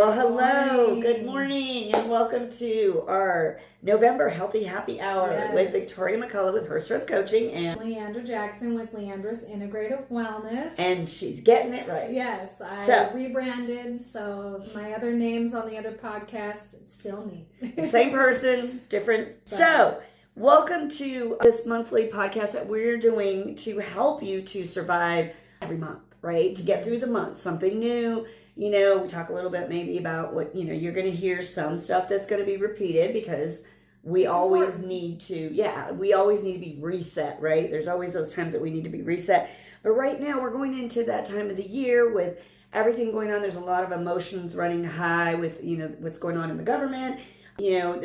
Well, hello, good morning, and welcome to our November Healthy Happy Hour with Victoria McCullough with Her Strength Coaching and Leandra Jackson with Leandra's Integrative Wellness. And she's getting it right. Yes, I rebranded, so my other names on the other podcasts, it's still me. Same person, different. So, welcome to this monthly podcast that we're doing to help you to survive every month, right? To get through the month, something new. You know, we talk a little bit maybe about what, you know, you're going to hear some stuff that's going to be repeated because we always need to be reset, right? There's always those times that we need to be reset. But right now we're going into that time of the year with everything going on. There's a lot of emotions running high with, you know, what's going on in the government. You know,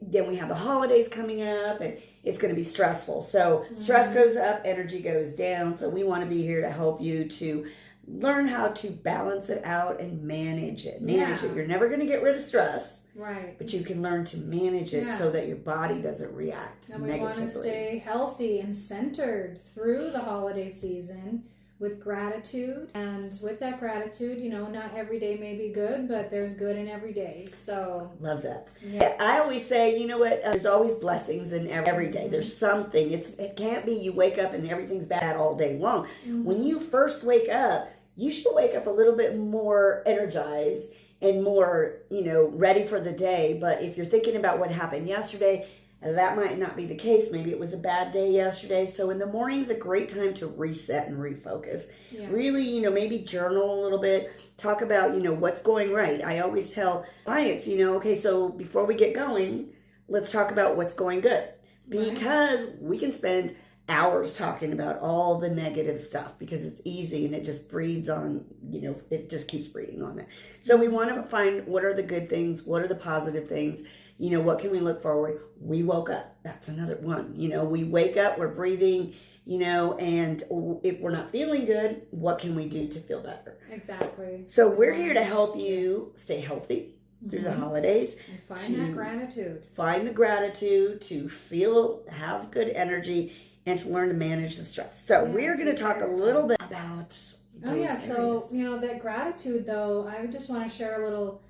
then we have the holidays coming up and it's going to be stressful. So stress goes up, energy goes down. So we want to be here to help you to learn how to balance it out and manage it. You're never going to get rid of stress. Right. But you can learn to manage it so that your body doesn't react negatively. And we want to stay healthy and centered through the holiday season with gratitude. And with that gratitude, you know, not every day may be good, but there's good in every day. So love that. Yeah. I always say, you know what, there's always blessings in every day. There's something. It can't be you wake up and everything's bad all day long. When you first wake up, you should wake up a little bit more energized and more, you know, ready for the day. But if you're thinking about what happened yesterday, that might not be the case. Maybe it was a bad day yesterday. So in the morning's a great time to reset and refocus. Yeah. Really, you know, maybe journal a little bit. Talk about, you know, what's going right. I always tell clients, you know, okay, so before we get going, let's talk about what's going good. Because we can spend hours talking about all the negative stuff because it's easy and it just breeds on, you know, it just keeps breeding on that. So we want to find what are the good things, what are the positive things, you know, what can we look forward? We woke up. That's another one. You know, we wake up, we're breathing, you know, and if we're not feeling good, what can we do to feel better? Exactly. So we're here to help you stay healthy through the holidays. And find that gratitude. Find the gratitude to have good energy and to learn to manage the stress. So we're going to talk a little bit about so, you know, that gratitude, though, I just want to share a little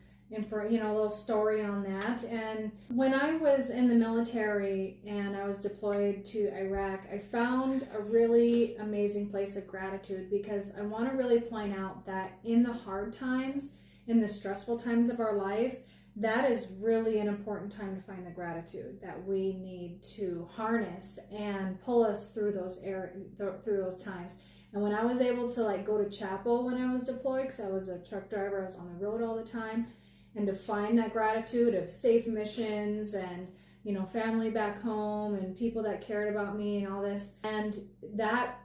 story on that. And when I was in the military and I was deployed to Iraq, I found a really amazing place of gratitude because I want to really point out that in the hard times, in the stressful times of our life, that is really an important time to find the gratitude that we need to harness and pull us through those times. And when I was able to go to chapel when I was deployed, because I was a truck driver, I was on the road all the time, and to find that gratitude of safe missions and, you know, family back home and people that cared about me and all this, and that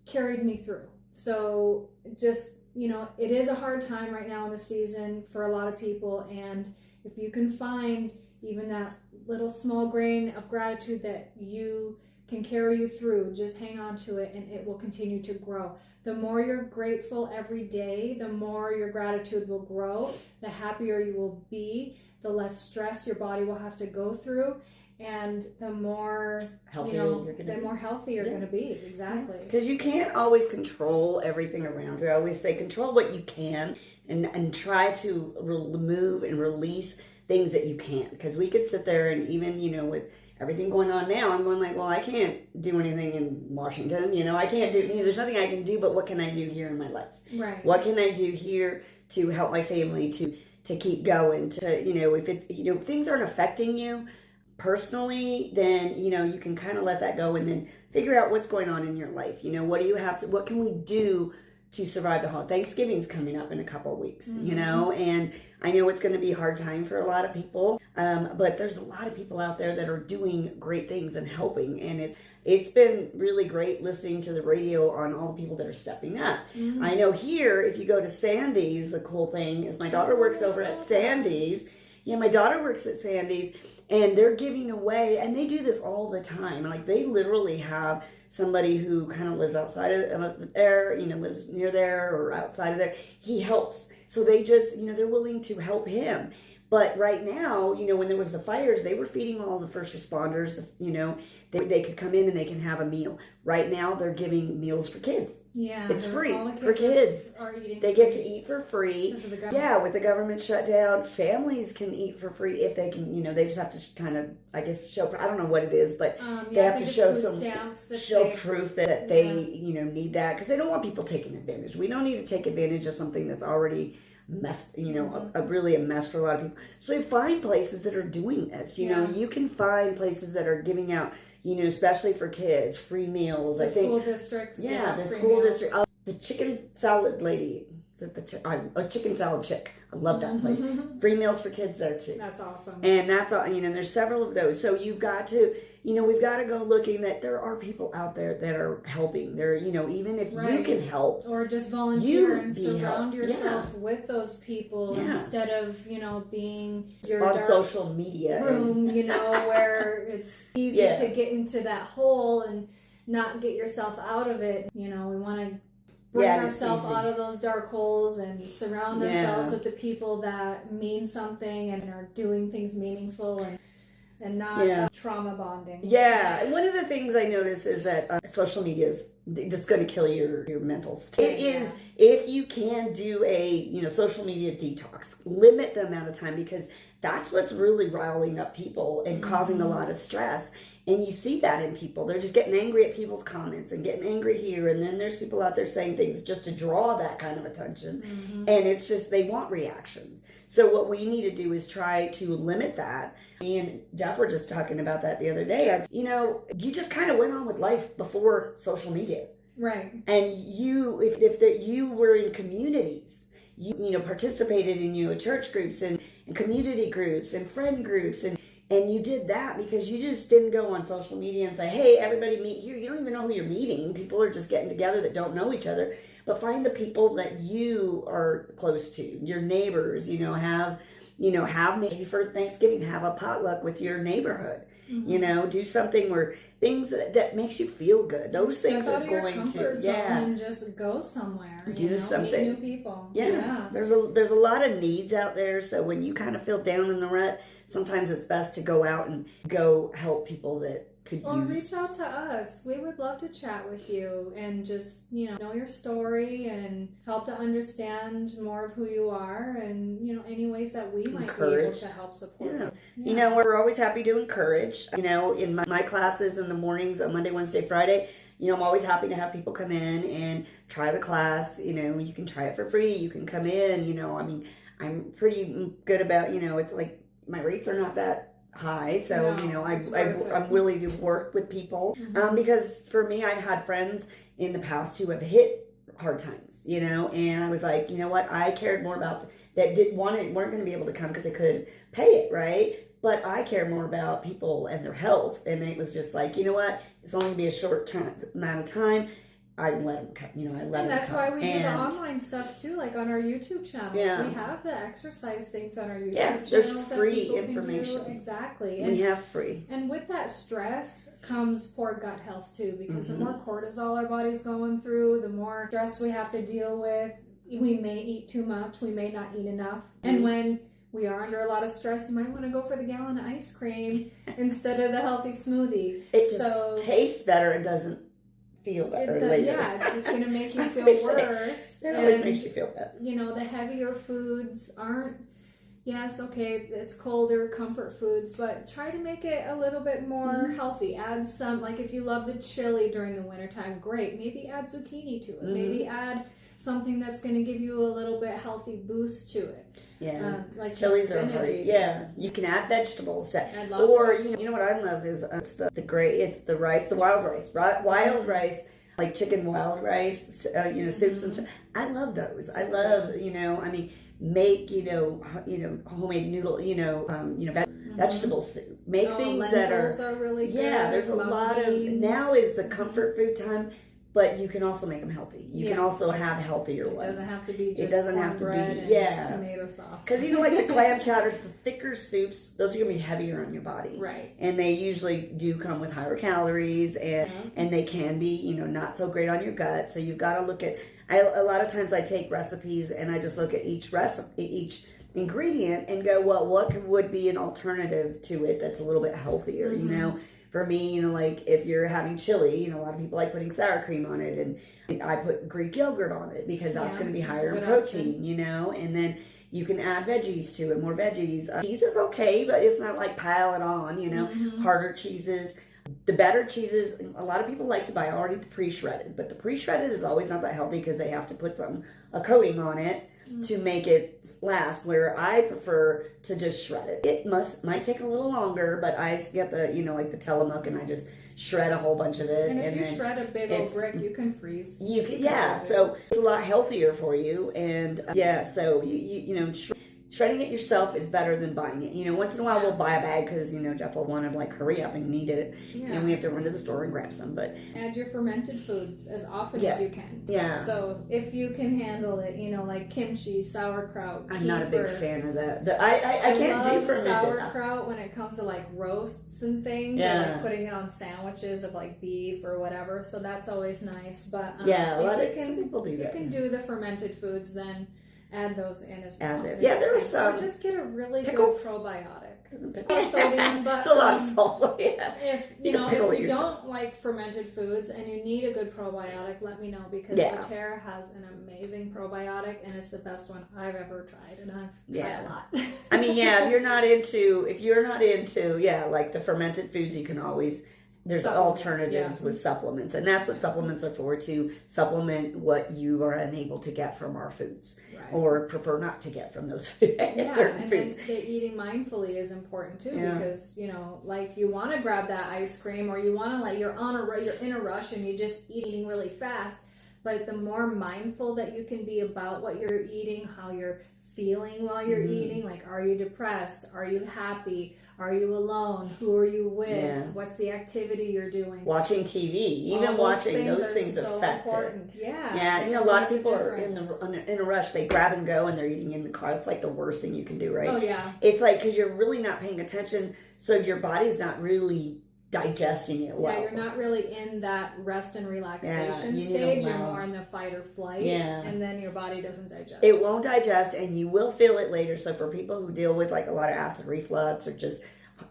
carried me through. So just, you know, it is a hard time right now in the season for a lot of people, and if you can find even that little small grain of gratitude that you can carry you through, just hang on to it and it will continue to grow. The more you're grateful every day, the more your gratitude will grow, the happier you will be, the less stress your body will have to go through, and the more healthy you're going to be. Exactly. Because you can't always control everything around you. I always say control what you can and try to remove and release things that you can't. Because we could sit there and even, you know, with everything going on now, I'm going well, I can't do anything in Washington. You know, I can't do, there's nothing I can do, but what can I do here in my life? Right. What can I do here to help my family, to keep going, to, you know, if things aren't affecting you personally, then, you know, you can kind of let that go and then figure out what's going on in your life. You know, what can we do to survive the holiday? Thanksgiving's coming up in a couple of weeks, you know, and I know it's going to be a hard time for a lot of people, but there's a lot of people out there that are doing great things and helping, and it's been really great listening to the radio on all the people that are stepping up. I know here, if you go to Sandy's, the cool thing is my daughter works over at Sandy's. Yeah, my daughter works at Sandy's, and they're giving away, and they do this all the time. Like, they literally have somebody who kind of lives outside of there, you know, lives near there or outside of there. He helps. So they just, you know, they're willing to help him. But right now, when there was the fires, they were feeding all the first responders. They could come in and they can have a meal. Right now, they're giving meals for kids. Yeah, it's free all the for kids. Are eating they get to eat for free. because of the government. Yeah, with the government shutdown, families can eat for free if they can. They just have to kind of, I guess, show. I don't know what it is, but they have to show proof that they need that, because they don't want people taking advantage. We don't need to take advantage of something that's already mess, really a mess for a lot of people. So you find places that are doing this. You can find places that are giving out, especially for kids, free meals. The school districts. Yeah, the school district. The chicken salad lady. A chicken salad chick. I love that place. Free meals for kids there too. That's awesome. And that's all. There's several of those. So you've got to, we've got to go looking that there are people out there that are helping. There, even if you can help, or just volunteer and surround yourself with those people instead of being your on social media room. Where it's easy to get into that hole and not get yourself out of it. We want to bring ourselves out of those dark holes and surround ourselves with the people that mean something and are doing things meaningful and not trauma bonding. Yeah, and one of the things I notice is that social media is just going to kill your mental state. It is, if you can do a social media detox, limit the amount of time, because that's what's really riling up people and causing a lot of stress. And you see that in people. They're just getting angry at people's comments and getting angry here. And then there's people out there saying things just to draw that kind of attention. And it's just, they want reactions. So what we need to do is try to limit that. Me and Jeff were just talking about that the other day. You just kind of went on with life before social media. Right. And if you were in communities, you participated in church groups and community groups and friend groups, and you did that because you just didn't go on social media and say, hey, everybody meet here. You don't even know who you're meeting. People are just getting together that don't know each other. But find the people that you are close to, your neighbors, have maybe for Thanksgiving, have a potluck with your neighborhood. Do something where things that makes you feel good. Those things are going to, and just go somewhere. Do something. Meet new people. Yeah. There's a lot of needs out there. So when you kind of feel down in the rut, sometimes it's best to go out and go help people that could use. Or reach out to us. We would love to chat with you and just, know your story and help to understand more of who you are and, any ways that we might be able to help support you. Yeah. We're always happy to encourage. In my classes in the mornings on Monday, Wednesday, Friday, I'm always happy to have people come in and try the class. You can try it for free. You can come in, I'm pretty good about, it's like, my rates are not that high, so I'm willing to work with people because for me, I've had friends in the past who have hit hard times, and I was like, what, I cared more about that weren't going to be able to come because they couldn't pay it, right? But I care more about people and their health, and it was just like, what, it's only going to be a short amount of time. I let them come, and that's why we do the online stuff too, like on our YouTube channels. Yeah. We have the exercise things on our YouTube channels. There's free information. Exactly. We have free. And with that stress comes poor gut health too, because the more cortisol our body's going through, the more stress we have to deal with. We may eat too much, we may not eat enough. And when we are under a lot of stress, you might want to go for the gallon of ice cream instead of the healthy smoothie. It just tastes better. It doesn't feel better later. Yeah, it's just going to make you feel worse. It always makes you feel bad. The heavier foods aren't, it's colder, comfort foods, but try to make it a little bit more healthy. Add some, like if you love the chili during the wintertime, great. Maybe add zucchini to it. Maybe add something that's going to give you a little bit healthy boost to it. Yeah, like chilies are great. Yeah, you can add vegetables. Or what I love is it's the rice, the wild rice, rice, like chicken wild rice, soups and stuff. I love those. I love make homemade noodle, vegetable soup. Make things that are really good. Yeah, there's a lot of now is the comfort food time. But you can also make them healthy. You can also have healthier ones. It doesn't have to be just cornbread and tomato sauce. Because like the clam chowders, the thicker soups, those are going to be heavier on your body. Right. And they usually do come with higher calories, and they can be, not so great on your gut. So you've got to look at, a lot of times I take recipes and I just look at each ingredient and go, well, would be an alternative to it that's a little bit healthier, you know? For me, you know, like if you're having chili, you know, a lot of people like putting sour cream on it, and I put Greek yogurt on it because that's going to be higher in protein, option. You know, and then you can add veggies to it, more veggies. Cheese is okay, but it's not like pile it on, you know, harder cheeses. The better cheeses, a lot of people like to buy already the pre-shredded, but the pre-shredded is always not that healthy because they have to put a coating on it to make it last, where I prefer to just shred it. It might take a little longer, but I get the, you know, like the Tillamook, and I just shred a whole bunch of it. And if you shred a big old brick, you can freeze. So it's a lot healthier for you, and so you know, shredding it yourself is better than buying it. You know, once in a while we'll buy a bag because, you know, Jeff will want to like hurry up and need it, and we have to run to the store and grab some. But add your fermented foods as often as you can. Yeah. So if you can handle it, you know, like kimchi, sauerkraut. I'm not a big fan of that. I can't do fermented sauerkraut when it comes to like roasts and things, or like putting it on sandwiches of like beef or whatever. So that's always nice. But a lot of people do that. If you can do the fermented foods, then add those in as well. There are some. Or just get a really pickles. good probiotic. Sodium, but it's a lot of salt. If if you don't like fermented foods and you need a good probiotic, let me know, because doTERRA has an amazing probiotic, and it's the best one I've ever tried, and I've tried a lot. I mean, if you're not into like the fermented foods, you can always. There's alternatives with supplements, and that's what supplements are for, to supplement what you are unable to get from our foods, or prefer not to get from those certain foods. And the eating mindfully is important too, because, you know, like you want to grab that ice cream, or you want to you're in a rush and you're just eating really fast. But the more mindful that you can be about what you're eating, how you're feeling while you're eating, like, are you depressed? Are you happy? Are you alone? Who are you with? Yeah. What's the activity you're doing? Watching TV, even watching those things so affect important. it. Yeah, you know, a lot of people are in a rush. They grab and go, and they're eating in the car. It's like the worst thing you can do, right? Oh yeah. It's like, because you're really not paying attention, so your body's not really digesting it well. Yeah, you're not really in that rest and relaxation stage. You're more in the fight or flight, and then your body doesn't digest. It won't digest, and you will feel it later. So for people who deal with like a lot of acid reflux or just,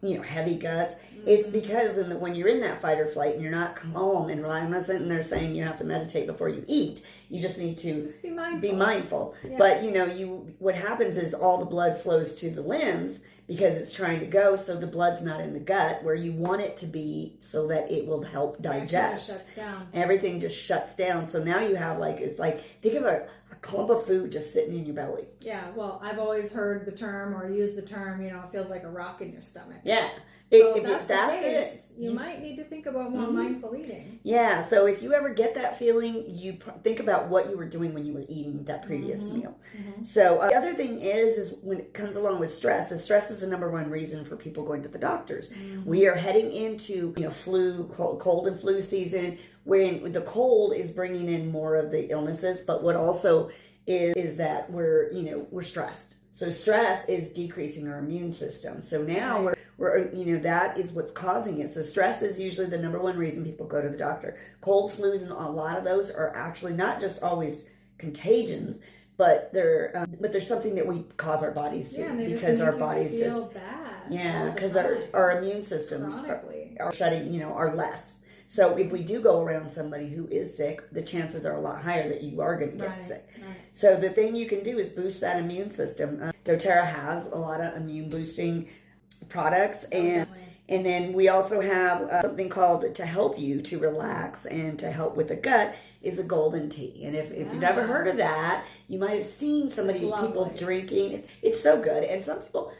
you know, heavy guts, it's because when you're in that fight or flight and you're not calm and I'm not sitting there saying you have to meditate before you eat. You just need to just be mindful. Yeah. But you know, what happens is all the blood flows to the limbs because it's trying to go, so the blood's not in the gut where you want it to be, so that it will help digest. Everything shuts down. Everything just shuts down. So now you have it's like, think of a clump of food just sitting in your belly. Yeah, well, I've always heard the term or used the term, you know, it feels like a rock in your stomach. Yeah. So if that's it, you might need to think about more mindful eating. Yeah, so if you ever get that feeling, you think about what you were doing when you were eating that previous meal. So the other thing is when it comes along with stress, stress is the number one reason for people going to the doctors. We are heading into, you know, cold and flu season, when the cold is bringing in more of the illnesses, but what also is that we're stressed. So stress is decreasing our immune system. So now we're that is what's causing it. So stress is usually the number one reason people go to the doctor. Cold, flus, and a lot of those are actually not just always contagions, but there's something that we cause our bodies to, because our bodies feel bad. Because our immune systems are shutting, are less. So if we do go around somebody who is sick, the chances are a lot higher that you are going to get sick. Right. So the thing you can do is boost that immune system. doTERRA has a lot of immune boosting products, and then we also have something called, to help you to relax and to help with the gut, is a golden tea. And if you've never heard of that, you might have seen people drinking. It's so good. And some people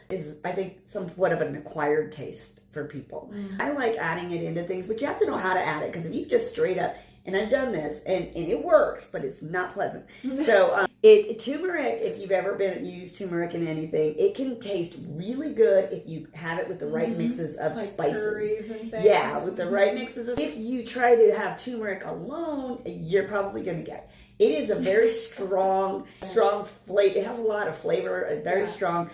I think somewhat of an acquired taste for people. I like adding it into things, but you have to know how to add it, because if you just straight up, and I've done this, and it works, but it's not pleasant. So turmeric, if you've ever used turmeric in anything, it can taste really good if you have it with the right mixes of spices. Curries and things. Yeah, with the right mixes. If you try to have turmeric alone, you're probably going to get it. It is a very strong flavor. It has a lot of flavor, very strong.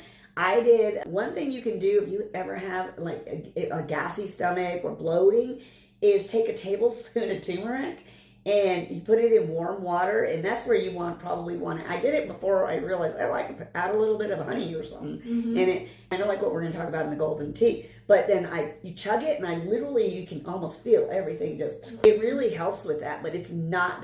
One thing you can do if you ever have like a gassy stomach or bloating is take a tablespoon of turmeric and you put it in warm water, and that's where you probably want it. I did it before I realized, oh, I could add a little bit of honey or something in it. I know like what we're going to talk about in the golden tea, but then you chug it, and you can almost feel everything it really helps with that, but it's not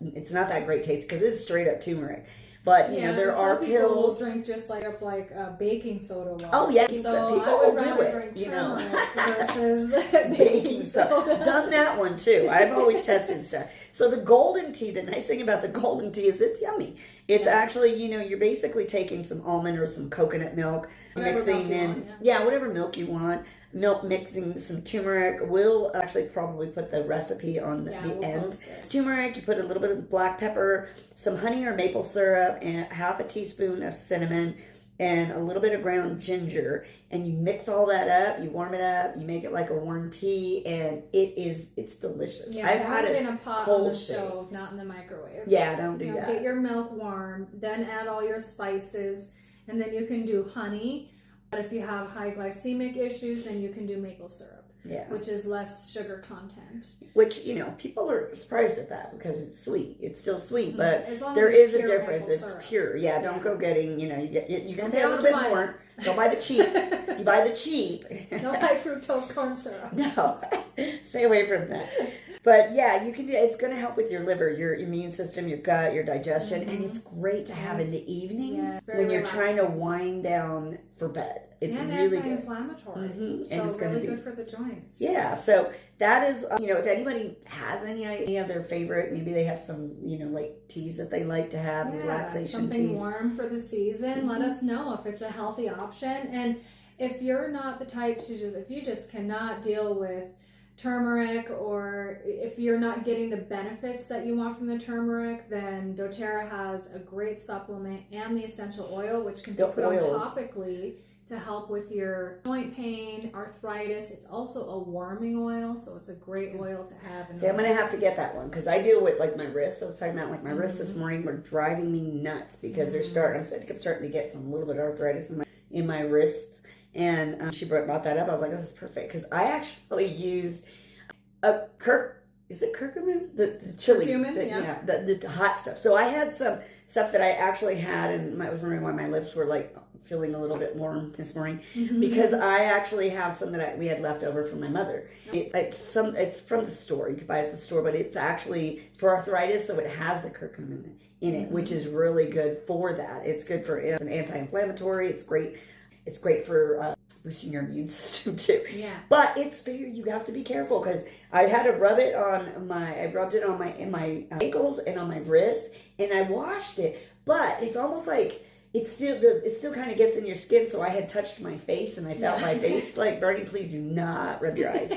it's not that great taste because it's straight up turmeric. But there are some people will pills. drink just like baking soda water. Oh yes, so people I would will do rather it. drink turmeric versus Baking soda. Done that one too. I've always tested stuff. So the golden tea, the nice thing about the golden tea is it's yummy. It's actually, you're basically taking some almond or some coconut milk, Whatever mixing milk you in, want, whatever milk you want. Milk, mixing some turmeric. We'll actually probably put the recipe on the end. Turmeric, you put a little bit of black pepper, some honey or maple syrup, and half a teaspoon of cinnamon, and a little bit of ground ginger. And you mix all that up, you warm it up, you make it like a warm tea, and it's delicious. Yeah, I've had it it in a pot on the stove, not in the microwave. Yeah, don't do that. Get your milk warm, then add all your spices, and then you can do honey. But if you have high glycemic issues, then you can do maple syrup, which is less sugar content. Which, people are surprised at that because it's sweet. It's still sweet, but as long there as is a difference. It's syrup. Pure. Yeah, don't go getting, you're going to pay a little bit more. Don't buy the cheap. You buy the cheap. Don't buy fructose corn syrup. No, stay away from that. But yeah, you can. It's going to help with your liver, your immune system, your gut, your digestion, and it's great to have in the evenings when you're trying to wind down for bed. It's really anti-inflammatory, so and it's really good for the joints. Yeah, so that is, if anybody has any of their favorite, maybe they have some, like teas that they like to have, relaxation something teas. warm for the season. Let us know if it's a healthy option, and if you're not the type to if you just cannot deal with turmeric, or if you're not getting the benefits that you want from the turmeric, then doTERRA has a great supplement and the essential oil, which can be put on topically to help with your joint pain, arthritis. It's also a warming oil, so it's a great oil to have. See, I'm going to have to get that one because I deal with my wrists. I was talking about my wrists this morning were driving me nuts because I'm starting to get some little bit of arthritis in my wrists. And she brought that up. I was like, this is perfect because I actually used is it curcumin? The chili. Curcumin, the hot stuff. So I had some stuff that I actually had, and I was wondering why my lips were feeling a little bit warm this morning because I actually have some that we had left over from my mother. It's from the store. You can buy it at the store, but it's actually for arthritis, so it has the curcumin in it, which is really good for that. It's good for it's an anti-inflammatory. It's great. It's great for boosting your immune system too. Yeah. But you have to be careful because I had to rub it on I rubbed it on my ankles and on my wrists, and I washed it. But it's almost like it still kind of gets in your skin. So I had touched my face and I felt my face burning. Please do not rub your eyes.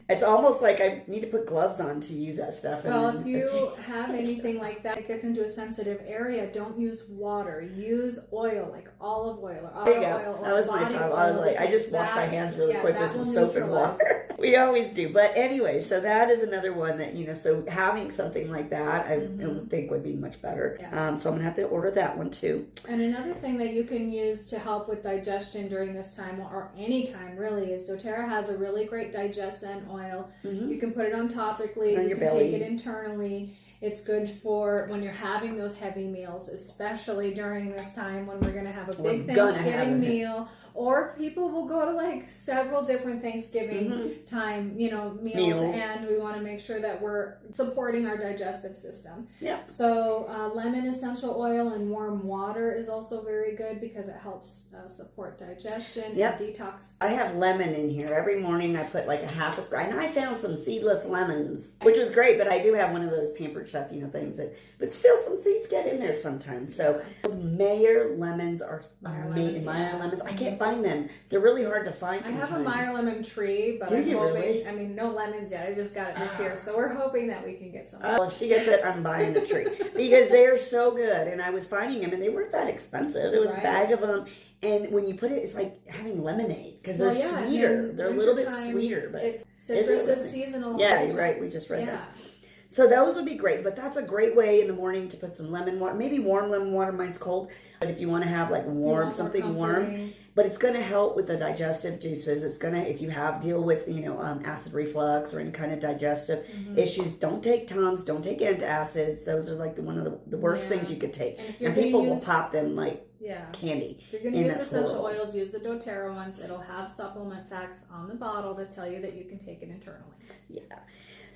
It's almost like I need to put gloves on to use that stuff. Well, if you have anything like that gets into a sensitive area, don't use water. Use oil, like olive oil or olive oil. That was my problem. I was like, I just wash my hands really quick with some soap and water. We always do. But anyway, so that is another one that, so having something like that, I would think would be much better. Yes. So I'm going to have to order that one too. And another thing that you can use to help with digestion during this time, or any time really, is doTERRA has a really great digestion oil. You can put it on topically, you can take it internally. It's good for when you're having those heavy meals, especially during this time when we're going to have a big Thanksgiving meal. Or people will go to several different Thanksgiving time, meals, and we want to make sure that we're supporting our digestive system. Yeah. So lemon essential oil and warm water is also very good because it helps support digestion and detox. I have lemon in here. Every morning I put a half a straw, and I found some seedless lemons, which was great, but I do have one of those Pampered Chef, things but still some seeds get in there sometimes. So Meyer lemons are amazing. Meyer lemons. I can't find them. They're really hard to find sometimes. I have a Meyer lemon tree, but I'm hoping, no lemons yet. I just got it this year, so we're hoping that we can get some. Well, if she gets it, I'm buying the tree because they're so good, and I was finding them, and they weren't that expensive. There was a bag of them, and when you put it, it's like having lemonade because they're sweeter. They're a little bit sweeter, but citrus is seasonal. Yeah, you're right. We just read that. So those would be great, but that's a great way in the morning to put some lemon water, maybe warm lemon water. Mine's cold, but if you want to have like warm, something warm, but it's going to help with the digestive juices. It's going to, if you deal with, acid reflux or any kind of digestive issues, don't take Tums, don't take antacids. Those are like one of the worst things you could take. And people will pop them like candy. If you're going to use essential oils, use the doTERRA ones. It'll have supplement facts on the bottle to tell you that you can take it internally. Yeah.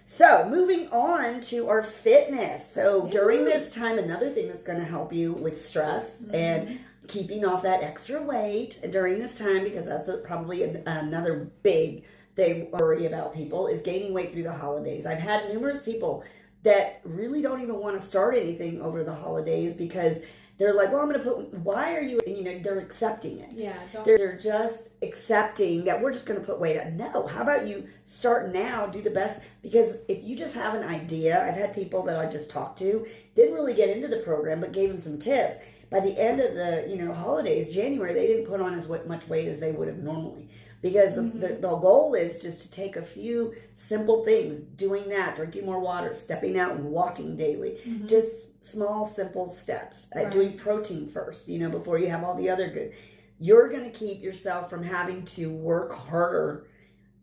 So moving on to our fitness. So during this time, another thing that's going to help you with stress and keeping off that extra weight during this time, because that's probably another big thing worry about people, is gaining weight through the holidays. I've had numerous people that really don't even want to start anything over the holidays because they're like, well, I'm going to why are you, they're accepting it. Yeah. They're just accepting that we're just going to put weight on. No, how about you start now, do the best, because if you just have an idea, I've had people that I just talked to, didn't really get into the program, but gave them some tips. By the end of the, holidays, January, they didn't put on as much weight as they would have normally. Because the goal is just to take a few simple things, doing that, drinking more water, stepping out and walking daily, just small, simple steps. Doing protein first, before you have all the other good. You're going to keep yourself from having to work harder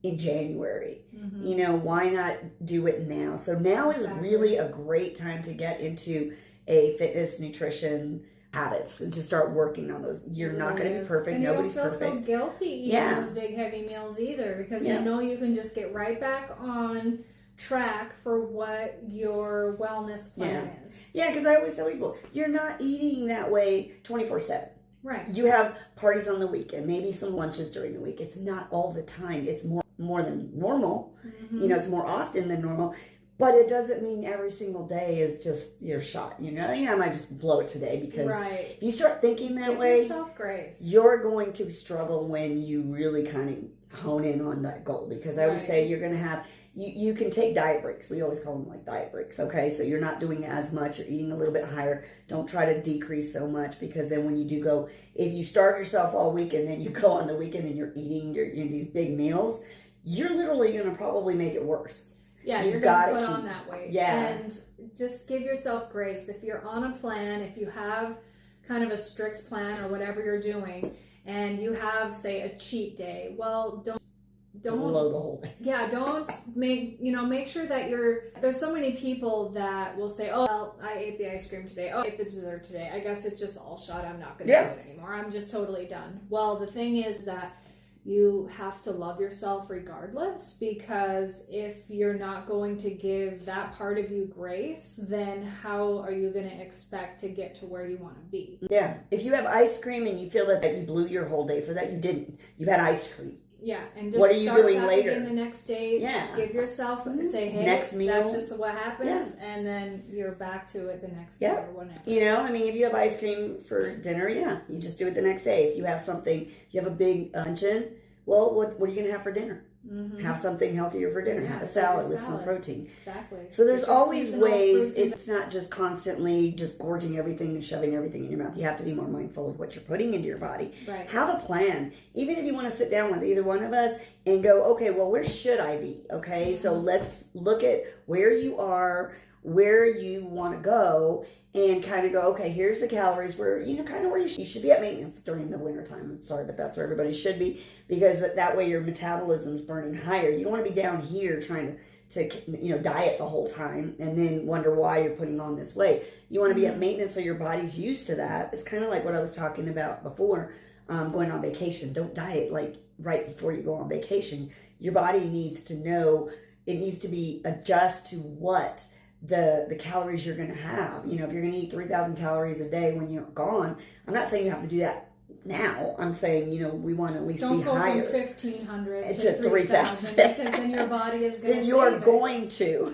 in January. Why not do it now? So now is really a great time to get into a fitness, nutrition habits and to start working on those. You're not going to be perfect. And Nobody's perfect. You don't feel so guilty eating those big heavy meals either, because you know you can just get right back on track for what your wellness plan is. Yeah, because I always tell people, you're not eating that way 24/7. Right. You have parties on the weekend, maybe some lunches during the week. It's not all the time. It's more than normal. It's more often than normal. But it doesn't mean every single day is just your shot. I might just blow it today, because if you start thinking that way, give yourself grace. You're going to struggle when you really kind of hone in on that goal. Because I would say you're going to have, you can take diet breaks. We always call them like diet breaks. Okay, so you're not doing as much. You're eating a little bit higher. Don't try to decrease so much, because then when you do go, if you starve yourself all week and then you go on the weekend and you're eating these big meals, you're literally going to probably make it worse. Yeah, you're going to put on that weight. Yeah. And just give yourself grace. If you're on a plan, if you have kind of a strict plan or whatever you're doing, and you have, say, a cheat day, well, don't blow the whole day. Yeah, don't make sure that there's so many people that will say, oh, well, I ate the ice cream today. Oh, I ate the dessert today. I guess it's just all shot. I'm not going to do it anymore. I'm just totally done. Well, the thing is that you have to love yourself regardless, because if you're not going to give that part of you grace, then how are you going to expect to get to where you want to be? Yeah. If you have ice cream and you feel that you blew your whole day for that, you didn't. You had ice cream. Yeah, and just what are you doing later? In the next day, give yourself, say, hey, next meal. That's just what happens, and then you're back to it the next day or whatever. If you have ice cream for dinner, you just do it the next day. If you have something, you have a big luncheon, well, what are you going to have for dinner? Have something healthier for dinner. Have a salad with some protein. Exactly. So there's always ways. It's not just constantly just gorging everything and shoving everything in your mouth. You have to be more mindful of what you're putting into your body. Right. Have a plan. Even if you want to sit down with either one of us and go, okay, well, where should I be? Okay, so let's look at where you are, where you want to go, and kind of go, okay, here's the calories where, kind of where you should be at maintenance during the wintertime. I'm sorry, but that's where everybody should be, because that way your metabolism's burning higher. You don't want to be down here trying to diet the whole time and then wonder why you're putting on this weight. You want to be at maintenance so your body's used to that. It's kind of like what I was talking about before, going on vacation. Don't diet like right before you go on vacation. Your body needs to know, it needs to be adjust to what the calories you're going to have. If you're going to eat 3,000 calories a day when you're gone, I'm not saying you have to do that now. I'm saying, we want to at least be higher. Don't go from 1,500 to 3,000, because then your body is going to then you're going to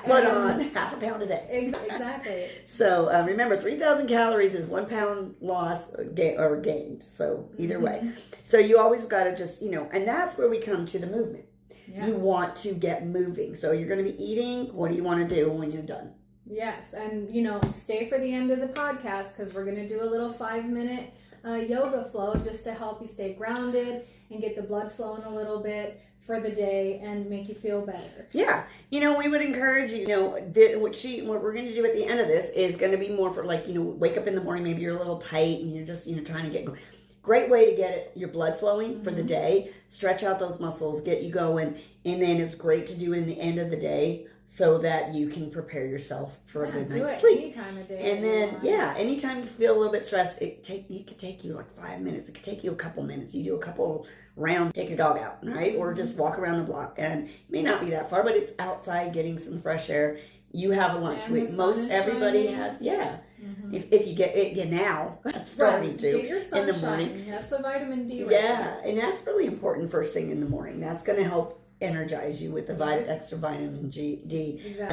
put on half a pound a day. Exactly. So remember, 3,000 calories is 1 pound loss or gained. So either way. So you always got to just, and that's where we come to the movement. Yeah. You want to get moving. So you're going to be eating. What do you want to do when you're done? Yes. And, stay for the end of the podcast, because we're going to do a little 5-minute yoga flow just to help you stay grounded and get the blood flowing a little bit for the day and make you feel better. Yeah. We would encourage what we're going to do at the end of this is going to be more for wake up in the morning, maybe you're a little tight and you're just, trying to get going. Great way to get your blood flowing for the day, stretch out those muscles, get you going, and then it's great to do in the end of the day so that you can prepare yourself for a good night's sleep. Any time of day. And then, anytime you feel a little bit stressed, it could take you like 5 minutes. It could take you a couple minutes. You do a couple rounds, take your dog out, right? Or just walk around the block. And it may not be that far, but it's outside getting some fresh air. You have a lunch. Most everybody has, If you get it now, that's starting to get your sun in the morning. That's the vitamin D. And that's really important first thing in the morning. That's going to help energize you with the extra vitamin D. Exactly.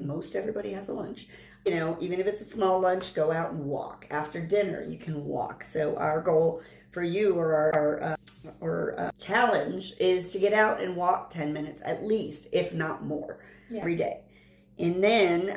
Most everybody has a lunch. Even if it's a small lunch, go out and walk. After dinner, you can walk. So our goal for you or our challenge is to get out and walk 10 minutes at least, if not more, every day. And then,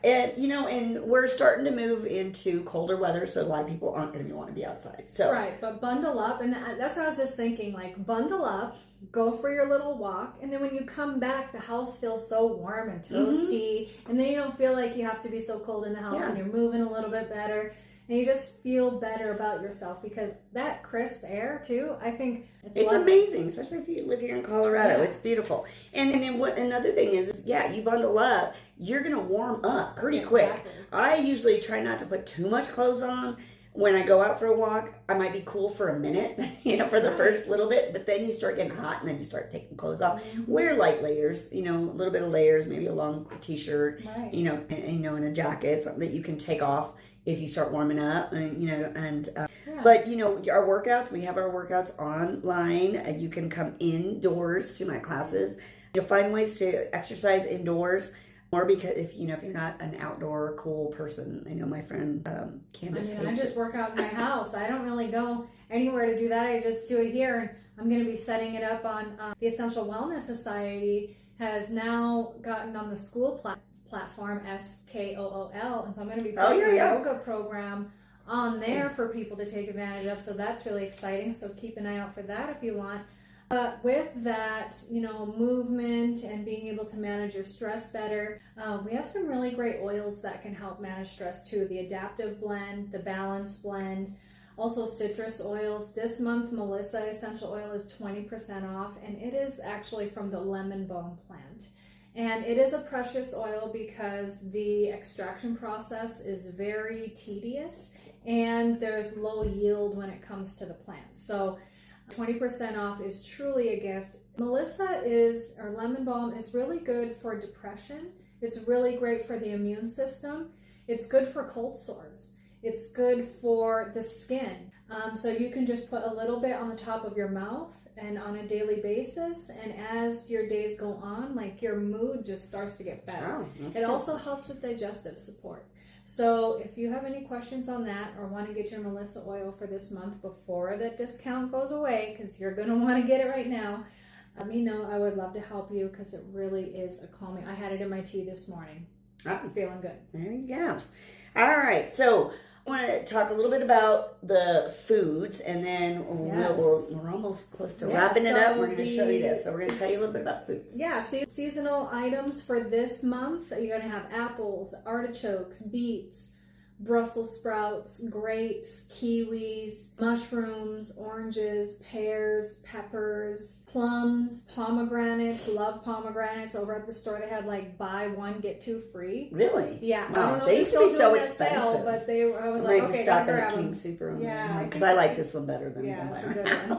and we're starting to move into colder weather, so a lot of people aren't going to want to be outside. So right, but bundle up, and that's what I was just thinking. Like, bundle up, go for your little walk, and then when you come back, the house feels so warm and toasty, and then you don't feel like you have to be so cold in the house, and you're moving a little bit better. And you just feel better about yourself because that crisp air too, I think it's amazing, especially if you live here in Colorado. It's beautiful. And then what another thing is you bundle up, you're gonna warm up pretty quick. I usually try not to put too much clothes on. When I go out for a walk, I might be cool for a minute, for the first little bit, but then you start getting hot and then you start taking clothes off. Wear light layers, a little bit of layers, maybe a long t-shirt, and a jacket, something that you can take off if you start warming up, but our workouts, we have our workouts online. You can come indoors to my classes. You'll find ways to exercise indoors more because if you're not an outdoor cool person. I know my friend Candace. I just work out in my house. I don't really go anywhere to do that. I just do it here, and I'm going to be setting it up on the Essential Wellness Society has now gotten on the school platform SKOOL, and so I'm going to be putting a yoga program on there for people to take advantage of, so that's really exciting. So keep an eye out for that if you want. But with that, movement and being able to manage your stress better, we have some really great oils that can help manage stress too. The Adaptive Blend, the Balance Blend, also citrus oils. This month, Melissa Essential Oil is 20% off, and it is actually from the lemon balm plant. And it is a precious oil because the extraction process is very tedious and there's low yield when it comes to the plant. So 20% off is truly a gift. Lemon balm is really good for depression. It's really great for the immune system. It's good for cold sores. It's good for the skin. So you can just put a little bit on the top of your mouth and on a daily basis, and as your days go on, your mood just starts to get better. It also helps with digestive support. So if you have any questions on that or want to get your Melissa oil for this month before the discount goes away, because you're going to want to get it right now, let me know. I would love to help you because it really is a calming. I had it in my tea this morning. I'm feeling good. There you go. All right, so I want to talk a little bit about the foods, and then we're almost close to wrapping it up. We're going to show you this. So we're going to tell you a little bit about foods. Yeah, seasonal items for this month. You're going to have apples, artichokes, beets, Brussels sprouts, grapes, kiwis, mushrooms, oranges, pears, peppers, plums, pomegranates. Love pomegranates. Over at the store, they had buy one get two free. Really? Yeah. Wow. I don't know they if used to they're be still so doing that sale, expensive. but I was like, okay, stop grab at them. King Super. Yeah, because I like this one better than it's the a good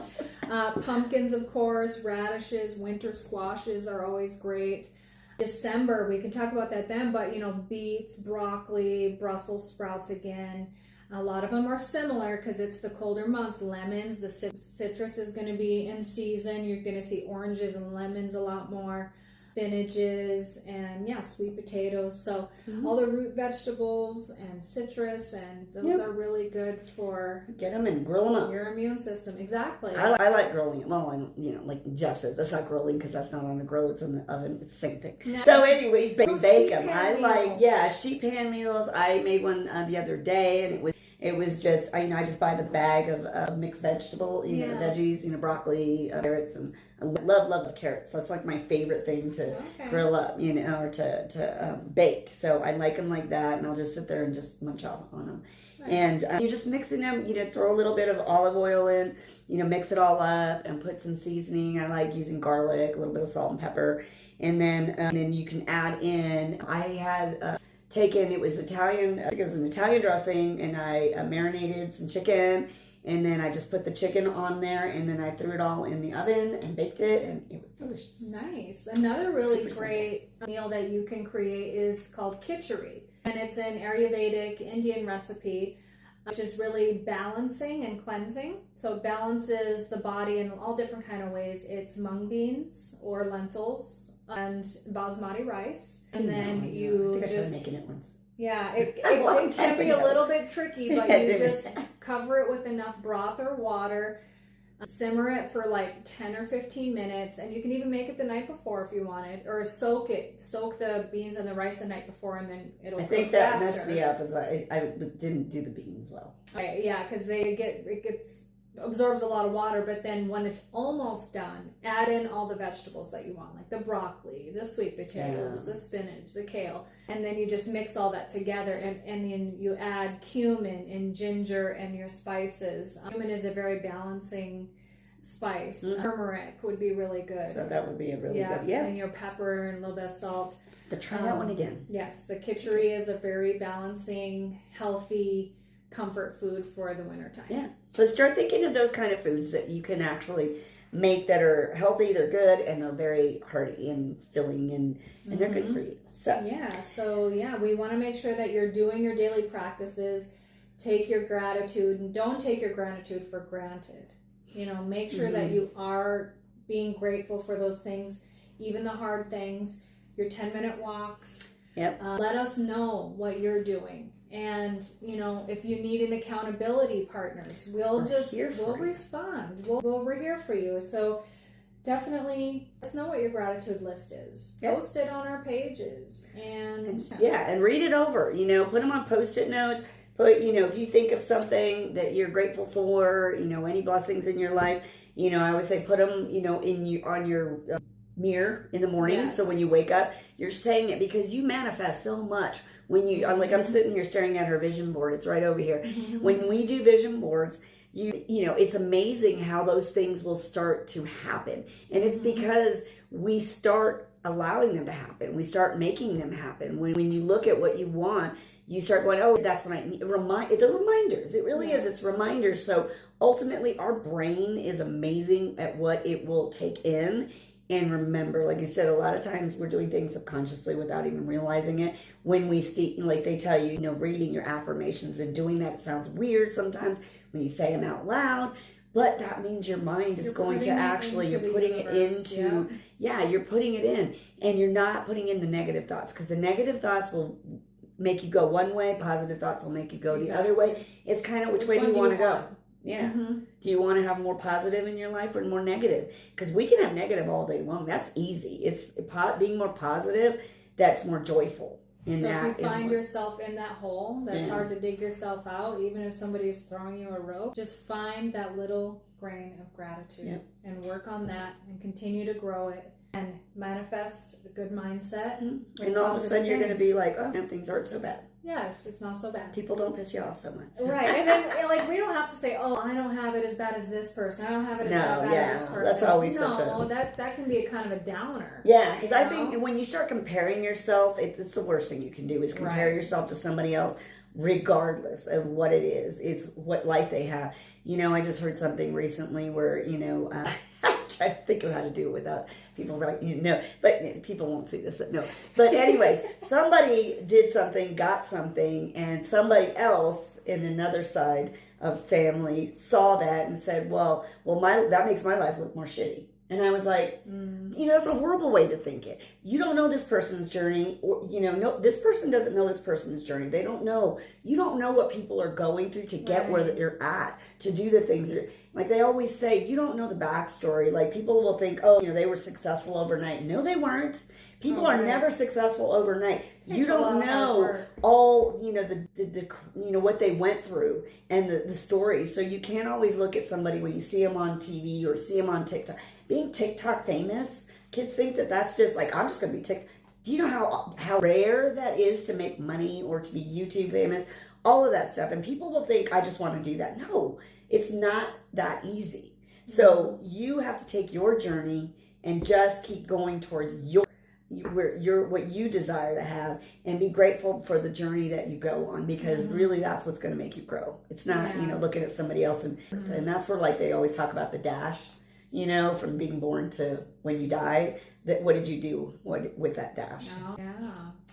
one. Pumpkins, of course, radishes, winter squashes are always great. December, we can talk about that then, but beets, broccoli, Brussels sprouts again. A lot of them are similar because it's the colder months. Lemons, the citrus is going to be in season. You're going to see oranges and lemons a lot more. spinaches, and sweet potatoes. So all the root vegetables and citrus, and those are really good for get them and grill them up. Your immune system. Exactly. I like grilling it. Well, like Jeff says, that's not grilling because that's not on the grill. It's in the oven. It's the same thing. No. So anyway, bake them. I like, sheet pan meals. I made one the other day, and it was just, I just buy the bag of mixed vegetable, veggies, broccoli, carrots, and I love carrots. That's like my favorite thing to grill up, or to bake. So I like them like that, and I'll just sit there and just munch off on them. Nice. And you're just mixing them, throw a little bit of olive oil in, mix it all up and put some seasoning. I like using garlic, a little bit of salt and pepper. And then you can add in, I had it was Italian, I think it was an Italian dressing, and I marinated some chicken, and then I just put the chicken on there, and then I threw it all in the oven and baked it, and it was delicious. Nice. Another really great meal that you can create is called khichdi, and it's an Ayurvedic Indian recipe, which is really balancing and cleansing. So it balances the body in all different kind of ways. It's mung beans or lentils and basmati rice, and then you I tried making it once. Yeah, it can be a little bit tricky, but you just cover it with enough broth or water, simmer it for like 10 or 15 minutes, and you can even make it the night before if you wanted, or soak the beans and the rice the night before, and then it'll cook faster. I think that messed me up, as I didn't do the beans well. Right, yeah, because it absorbs a lot of water, but then when it's almost done, add in all the vegetables that you want, like the broccoli, the sweet potatoes, the spinach, the kale, and then you just mix all that together, and then you add cumin and ginger and your spices. Cumin is a very balancing spice. Turmeric would be really good. So that would be a really good, and your pepper and a little bit of salt. To try that one again. Yes, the khichdi is a very balancing, healthy comfort food for the wintertime. Yeah. So start thinking of those kind of foods that you can actually make that are healthy, they're good, and they're very hearty and filling, and they're good for you. So we want to make sure that you're doing your daily practices. Take your gratitude, and don't take your gratitude for granted. Make sure that you are being grateful for those things, even the hard things, your 10-minute walks. Yep. Let us know what you're doing. And, if you need an accountability partners, we'll respond. We're here for you. So definitely let us know what your gratitude list is. Yep. Post it on our pages. And read it over. Put them on Post-it notes. Put, if you think of something that you're grateful for, any blessings in your life, I always say put them, on your mirror in the morning. Yes. So when you wake up, you're saying it, because you manifest so much. I'm sitting here staring at her vision board. It's right over here. When we do vision boards, it's amazing how those things will start to happen. And it's because we start allowing them to happen. We start making them happen. When you look at what you want, you start going, oh, that's what I need. The reminders. It really is. It's reminders. So ultimately, our brain is amazing at what it will take in. And remember, like I said, a lot of times we're doing things subconsciously without even realizing it. When we like they tell you, reading your affirmations and doing that, it sounds weird sometimes when you say them out loud, but that means your mind is going to actually, you're putting it into, you're putting it in, and you're not putting in the negative thoughts, because the negative thoughts will make you go one way, positive thoughts will make you go the other way. It's kind of which way do you want to go? Yeah. Do you want to have more positive in your life or more negative? Because we can have negative all day long. That's easy. It's being more positive that's more joyful. And so if you find yourself in that hole, that's hard to dig yourself out, even if somebody is throwing you a rope, just find that little grain of gratitude and work on that and continue to grow it and manifest a good mindset. And all of a sudden you're going to be like, oh, things aren't so bad. Yes, it's not so bad. People don't piss you off so much. Right. And then, we don't have to say, oh, I don't have it as bad as this person. I don't have it as bad as this person. That's always that can be a kind of a downer. Yeah, because I think when you start comparing yourself, it's the worst thing you can do is compare yourself to somebody else, regardless of what it is. It's what life they have. I just heard something recently where, I'm trying to think of how to do it without people but people won't see this. No. But anyways, somebody did something, got something, and somebody else in another side of family saw that and said, well, that makes my life look more shitty. And I was like, it's a horrible way to think it. You don't know this person's journey, or, no, this person doesn't know this person's journey. They don't know. You don't know what people are going through to get where they're at, to do the things that, like they always say, you don't know the backstory. Like people will think, they were successful overnight. No, they weren't. People are never successful overnight. You don't know all, the what they went through and the stories. So you can't always look at somebody when you see them on TV or see them on TikTok. Being TikTok famous, kids think that that's just like, I'm just going to be TikTok. Do you know how rare that is to make money or to be YouTube famous? All of that stuff. And people will think, I just want to do that. No, it's not that easy. So you have to take your journey and just keep going towards what you desire to have, and be grateful for the journey that you go on, because really that's what's going to make you grow. It's not, looking at somebody else. And that's where, like, they always talk about the dash, from being born to when you die. That what did you do with that dash? Yeah,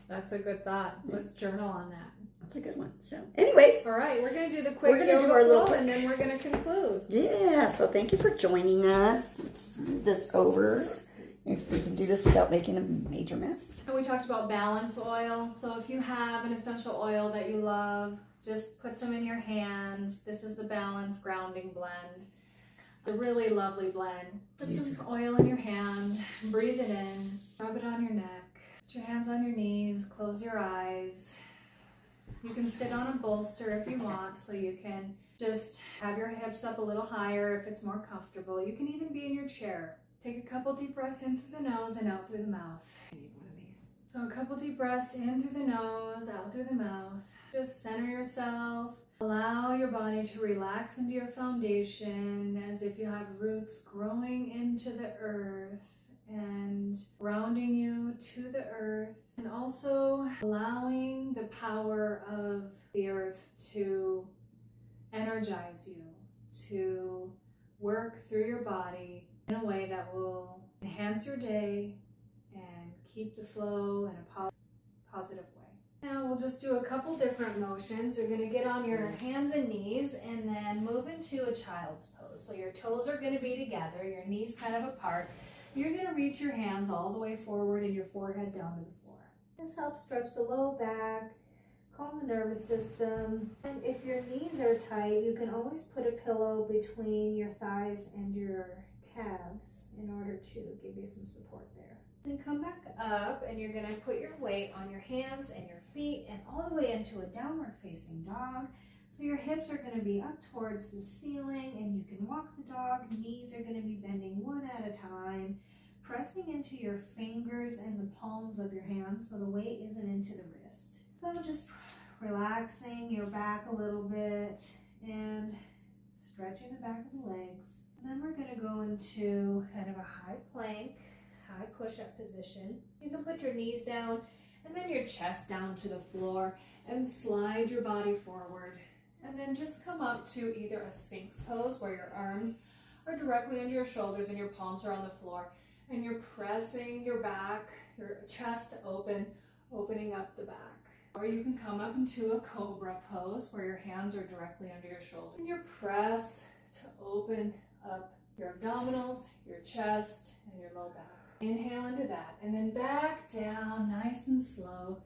that's a good thought. Let's journal on that. That's a good one. So, anyways, all right, we're going to do the quick yoga flow, and then we're going to conclude. Yeah. So thank you for joining us. Let's move this over. If we can do this without making a major mess. And we talked about balance oil. So if you have an essential oil that you love, just put some in your hand. This is the Balance Grounding Blend. A really lovely blend. Put some oil in your hand, breathe it in, rub it on your neck, put your hands on your knees, close your eyes. You can sit on a bolster if you want, so you can just have your hips up a little higher if it's more comfortable. You can even be in your chair. Take a couple deep breaths in through the nose and out through the mouth. I need one of these. So a couple deep breaths in through the nose, out through the mouth. Just center yourself. Allow your body to relax into your foundation as if you have roots growing into the earth and grounding you to the earth, and also allowing the power of the earth to energize you, to work through your body in a way that will enhance your day and keep the flow in a positive way. Now we'll just do a couple different motions. You're going to get on your hands and knees and then move into a child's pose. So your toes are going to be together, your knees kind of apart. You're going to reach your hands all the way forward and your forehead down to the floor. This helps stretch the low back, calm the nervous system. And if your knees are tight, you can always put a pillow between your thighs and your calves in order to give you some support there. Then come back up, and you're going to put your weight on your hands and your feet and all the way into a downward facing dog. So your hips are going to be up towards the ceiling, and you can walk the dog. Knees are going to be bending one at a time, pressing into your fingers and the palms of your hands so the weight isn't into the wrist. So just relaxing your back a little bit and stretching the back of the legs. And then we're going to go into kind of a high plank, high push-up position. You can put your knees down and then your chest down to the floor and slide your body forward. And then just come up to either a Sphinx pose where your arms are directly under your shoulders and your palms are on the floor. And you're pressing your back, your chest open, opening up the back. Or you can come up into a cobra pose where your hands are directly under your shoulders. And you press to open up your abdominals, your chest, and your low back. Inhale into that, and then back down, nice and slow.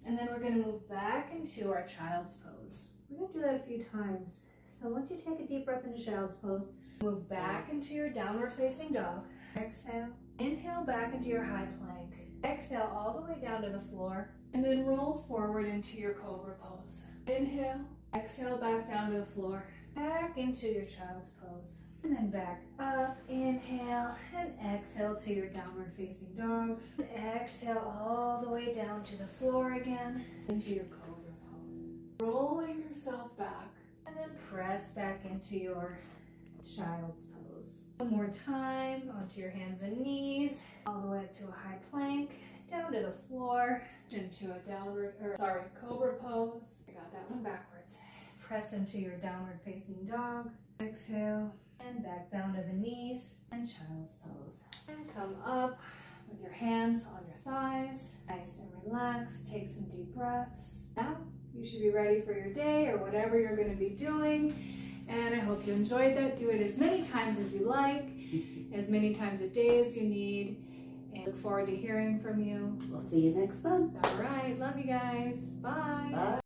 And then we're going to move back into our child's pose. We're going to do that a few times. So once you take a deep breath into child's pose, move back into your downward facing dog. Exhale. Inhale back into your high plank. Exhale all the way down to the floor, and then roll forward into your cobra pose. Inhale, exhale back down to the floor, back into your child's pose. And then back up, inhale, and exhale to your downward facing dog. Exhale all the way down to the floor again, into your cobra pose. Rolling yourself back, and then press back into your child's pose. One more time, onto your hands and knees, all the way up to a high plank, down to the floor, into a cobra pose. I got that one backwards. Press into your downward facing dog. Exhale. And back down to the knees and child's pose. And come up with your hands on your thighs. Nice and relaxed. Take some deep breaths. Now you should be ready for your day or whatever you're going to be doing. And I hope you enjoyed that. Do it as many times as you like. as many times a day as you need. And look forward to hearing from you. We'll see you next month. All right. Love you guys. Bye. Bye.